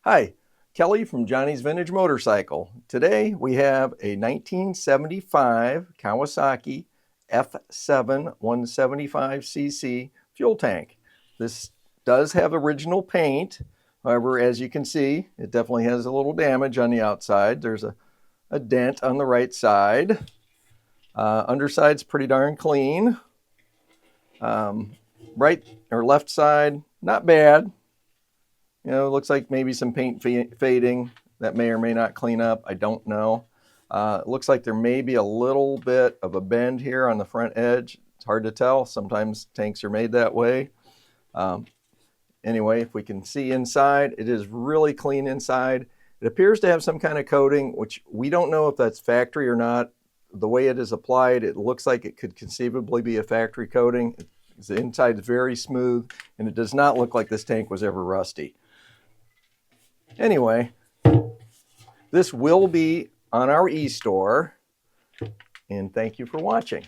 Hi, Kelly from Johnny's Vintage Motorcycle. Today we have a 1975 Kawasaki F7 175cc fuel tank. This does have original paint. However, as you can see, it definitely has a little damage on the outside. There's a dent on the right side. Underside's pretty darn clean. Right or left side, not bad. You know, it looks like maybe some paint fading that may or may not clean up. I don't know. It looks like there may be a little bit of a bend here on the front edge. It's hard to tell. Sometimes tanks are made that way. Anyway, if we can see inside, it is really clean inside. It appears to have some kind of coating, which we don't know if that's factory or not. The way it is applied, it looks like it could conceivably be a factory coating. The inside is very smooth, and it does not look like this tank was ever rusty. Anyway, this will be on our e-store, and thank you for watching.